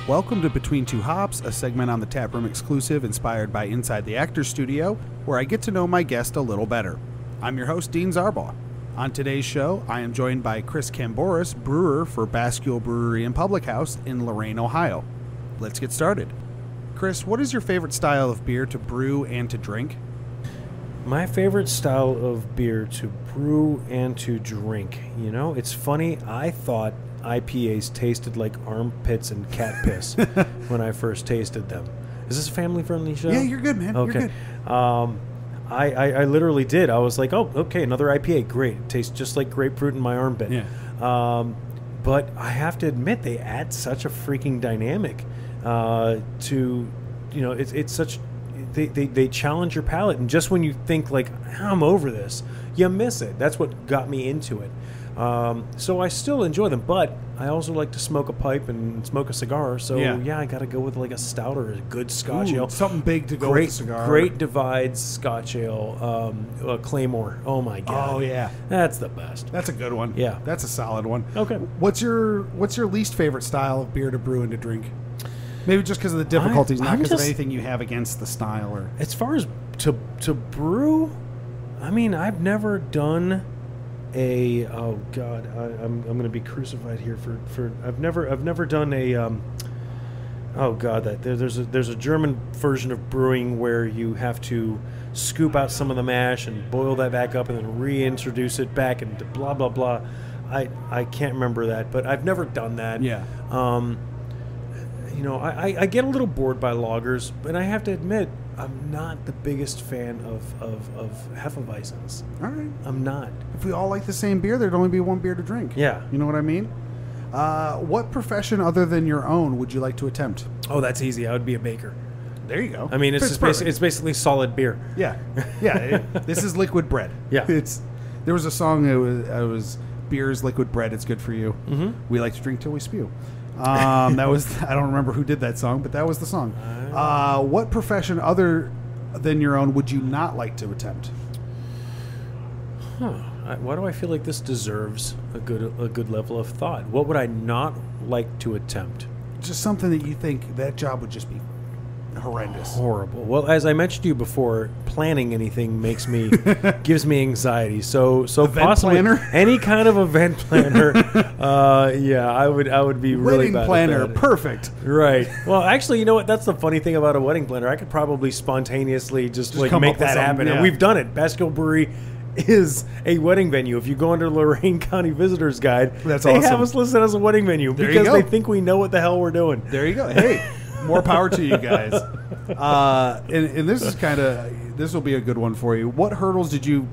Welcome to Between Two Hops, a segment on the Taproom exclusive inspired by Inside the Actors Studio, where I get to know my guest a little better. I'm your host, Dean Zarbaugh. On today's show, I am joined by Chris Kambouris, brewer for Bascule Brewery and Public House in Lorain, Ohio. Let's get started. Chris, what is your favorite style of beer to brew and to drink? My favorite style of beer to brew and to drink. You know, it's funny, I thought IPAs tasted like armpits and cat piss when I first tasted them. Is this a family-friendly show? Yeah, you're good, man. Okay. You're good. I literally did. I was like, oh, okay, another IPA. Great. It tastes just like grapefruit in my armpit. Yeah. But I have to admit, they add such a freaking dynamic to, you know, it's such... They challenge your palate, and just when you think like I'm over this, you miss it. That's what got me into it. So I still enjoy them, but I also like to smoke a pipe and smoke a cigar. So yeah I got to go with like a stout or a good Scotch ale. Something big to go with a cigar. Great Divides Scotch ale, a Claymore. Oh my god. Oh yeah, that's the best. That's a good one. Yeah, that's a solid one. Okay. What's your least favorite style of beer to brew and to drink? Maybe just because of the difficulties, not because of anything you have against the style. Or as far as to brew, I mean, I've never done a. Oh God, I'm going to be crucified here for. I've never done a. Oh God, that there's a German version of brewing where you have to scoop out some of the mash and boil that back up and then reintroduce it back and blah blah blah. I can't remember that, but I've never done that. Yeah. You know, I get a little bored by lagers, but I have to admit, I'm not the biggest fan of Hefeweizens. All right. I'm not. If we all like the same beer, there'd only be one beer to drink. Yeah. You know what I mean? What profession other than your own would you like to attempt? Oh, that's easy. I would be a baker. There you go. I mean, it's basically solid beer. Yeah. Yeah. This is liquid bread. Yeah. There was a song, it was beer's liquid bread, it's good for you. Mm-hmm. We like to drink till we spew. That was, I don't remember who did that song, but that was the song. What profession other than your own would you not like to attempt? Why do I feel like this deserves a good level of thought? What would I not like to attempt? Just something that you think that job would just be horrendous. Horrible. Well, as I mentioned to you before, planning anything gives me anxiety. So event possibly planner? Any kind of event planner. Yeah, I would be really bad planner, at that. Perfect. Right. Well, actually, you know what? That's the funny thing about a wedding planner. I could probably spontaneously just like make that happen, and we've done it. Bascule Brewery is a wedding venue. If you go under Lorain County Visitors Guide, that's they awesome. have us listed as a wedding venue because they think we know what the hell we're doing. There you go. Hey. More power to you guys. And this is this will be a good one for you. What hurdles did you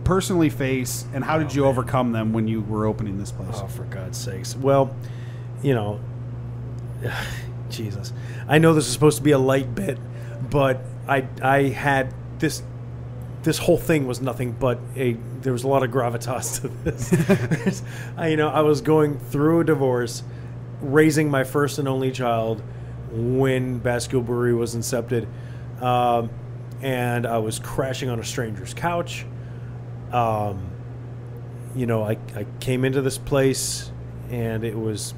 personally face, and how did you overcome them when you were opening this place? Oh, for God's sakes. Well, you know, Jesus. I know this is supposed to be a light bit, but I had this whole thing was nothing but there was a lot of gravitas to this. I was going through a divorce, raising my first and only child when Bascule Brewery was incepted, and I was crashing on a stranger's couch. I came into this place, and it was,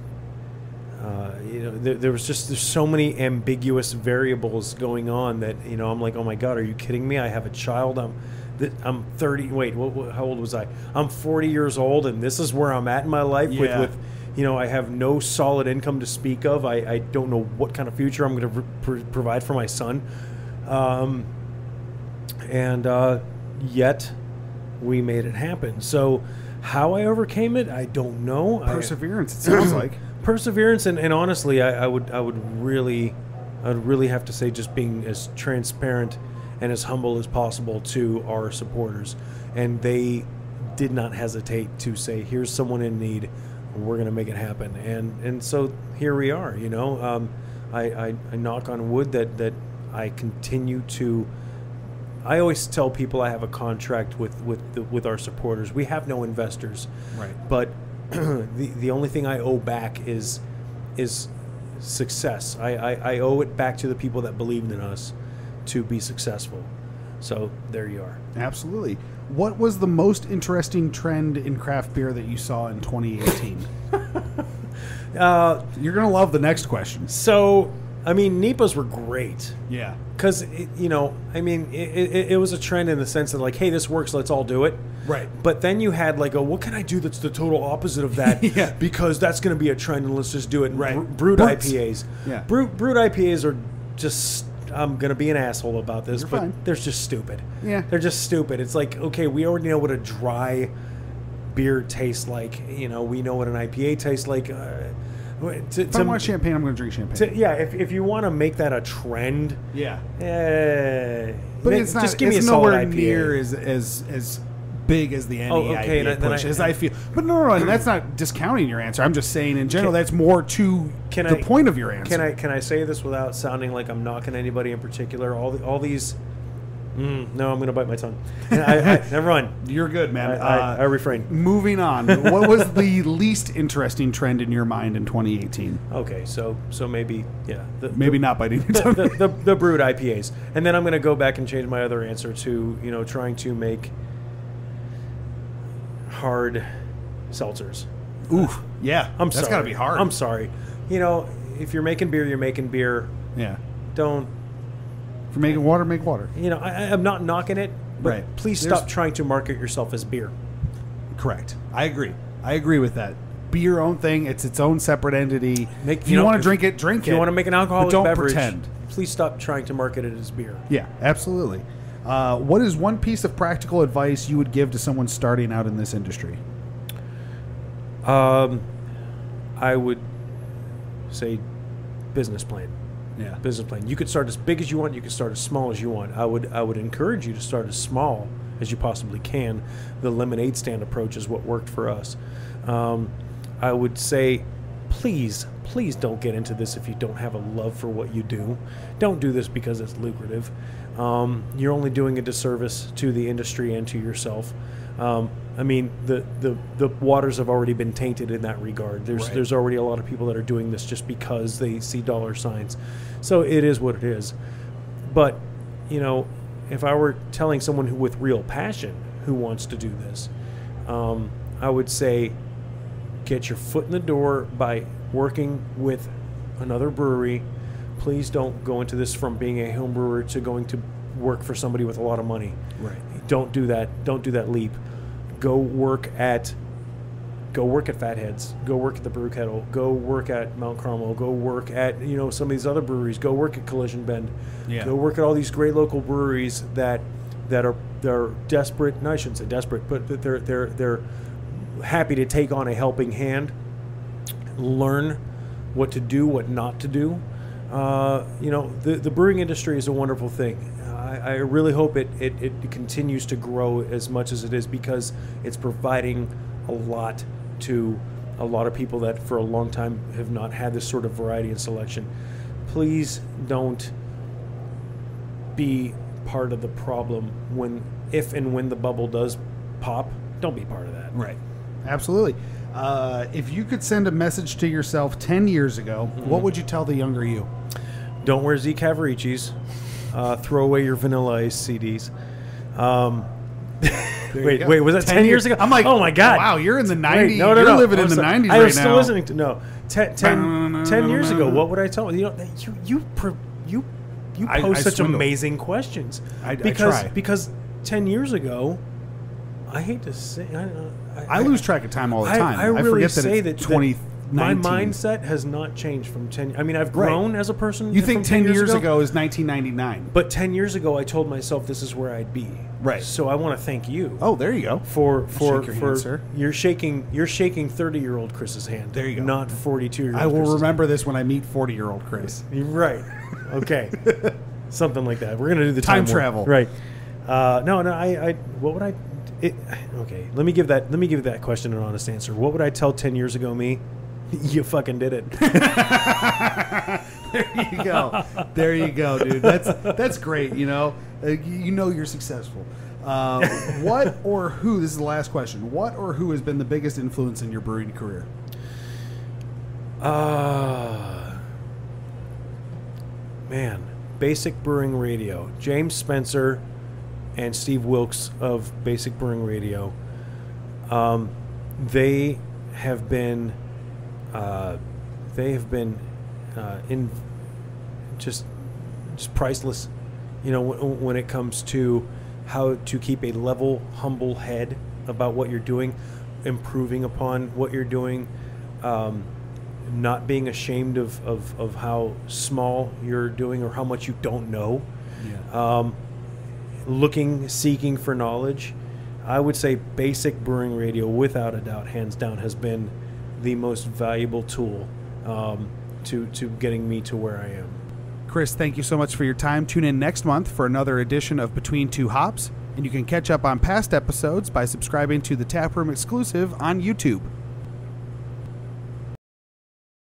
there's so many ambiguous variables going on that, I'm like, oh my God, are you kidding me? I have a child. I'm 30. Wait, how old was I? I'm 40 years old, and this is where I'm at in my life with I have no solid income to speak of. I don't know what kind of future I'm going to provide for my son. Yet we made it happen. So how I overcame it, I don't know. Perseverance, it sounds like. Perseverance, and honestly, I would really have to say just being as transparent and as humble as possible to our supporters. And they did not hesitate to say, here's someone in need. We're going to make it happen, and so here we are. I knock on wood that I continue to. I always tell people I have a contract with our supporters. We have no investors, right? But the only thing I owe back is success. I owe it back to the people that believed in us to be successful. So there you are. Absolutely. What was the most interesting trend in craft beer that you saw in 2018? You're gonna love the next question. So, I mean, NEPAs were great. Yeah. Because, it was a trend in the sense that, like, hey, this works, let's all do it. Right. But then you had, like, what can I do that's the total opposite of that? Yeah. Because that's going to be a trend, and let's just do it. Right. Brewed Brutes. IPAs. Yeah. Brewed IPAs are just, I'm going to be an asshole about this, You're but fine. they're just stupid. Yeah. They're just stupid. It's like, okay, we already know what a dry beer tastes like. We know what an IPA tastes like. If I want champagne, I'm going to drink champagne. If you want to make that a trend, yeah. But it's not. Just give me it's a solid nowhere IPA. near as big as the NE okay, IPA push, as I feel. But no, and that's not discounting your answer. I'm just saying in general, that's more to the point of your answer. Can I say this without sounding like I'm knocking anybody in particular? All these. No, I'm going to bite my tongue. Never mind. You're good, man. I refrain. Moving on. What was the least interesting trend in your mind in 2018? Okay, so maybe not biting your tongue. The brewed IPAs, and then I'm going to go back and change my other answer to trying to make hard seltzers. Ooh, yeah. That's got to be hard. I'm sorry. If you're making beer, you're making beer. Yeah. Don't. If you're making water, make water. I'm not knocking it, but right. Please stop trying to market yourself as beer. Correct. I agree with that. Be your own thing. It's its own separate entity. If you want to drink it, drink it. If you want to make an alcoholic don't beverage, pretend. Please stop trying to market it as beer. Yeah, absolutely. What is one piece of practical advice you would give to someone starting out in this industry? I would say business plan. Yeah. Business plan. You could start as big as you want. You could start as small as you want. I would encourage you to start as small as you possibly can. The lemonade stand approach is what worked for us. I would say, please don't get into this if you don't have a love for what you do. Don't do this because it's lucrative. You're only doing a disservice to the industry and to yourself. The waters have already been tainted in that regard. There's already a lot of people that are doing this just because they see dollar signs. So it is what it is. But, if I were telling someone who with real passion who wants to do this, I would say get your foot in the door by working with another brewery. Please don't go into this from being a home brewer to going to work for somebody with a lot of money. Right. Don't do that. Don't do that leap. Go work at Fatheads. Go work at the Brew Kettle. Go work at Mount Carmel. Go work at some of these other breweries. Go work at Collision Bend. Yeah. Go work at all these great local breweries that are desperate. No, I shouldn't say desperate, but they're happy to take on a helping hand. Learn what to do, what not to do. The brewing industry is a wonderful thing. I really hope it continues to grow as much as it is, because it's providing a lot to a lot of people that for a long time have not had this sort of variety and selection. Please don't be part of the problem if and when the bubble does pop. Don't be part of that. Right. Absolutely. If you could send a message to yourself 10 years ago, what would you tell the younger you? Don't wear Z Cavaricis. Throw away your Vanilla Ice CDs. Wait, was that 10 years ago? I'm like, oh my God. Wow, you're in the 90s. No. You're living in the 90s right now. I was still listening to, no. 10 years ago, what would I tell you? You pose such amazing questions. I try. Because 10 years ago, I hate to say, I lose track of time all the time. I really forget say that it's that 2019. my mindset has not changed from 10. I mean, I've grown as a person. You think from 10 years ago is 1999. But 10 years ago, I told myself this is where I'd be. Right. So I want to thank you. Oh, there you go. For hand, sir. You're shaking 30-year-old Chris's hand. There you go. Not 42-year-old. I will Chris's remember this when I meet 40-year-old Chris. You're right. Okay. Something like that. We're gonna do the time travel. Right. No. I. What would I? Okay. Let me give that question an honest answer. What would I tell 10 years ago me? You fucking did it. There you go, dude. That's great. You're successful. What or who? This is the last question. What or who has been the biggest influence in your brewing career? Man, Basic Brewing Radio. James Spencer and Steve Wilkes of Basic Brewing Radio. They have been they have been in just priceless. You know, when it comes to how to keep a level, humble head about what you're doing, improving upon what you're doing, not being ashamed of how small you're doing or how much you don't know. Yeah. Seeking for knowledge. I would say basic brewing radio, without a doubt, hands down, has been the most valuable tool to getting me to where I am. Chris, thank you so much for your time. Tune in next month for another edition of Between Two Hops, and you can catch up on past episodes by subscribing to the Taproom exclusive on YouTube.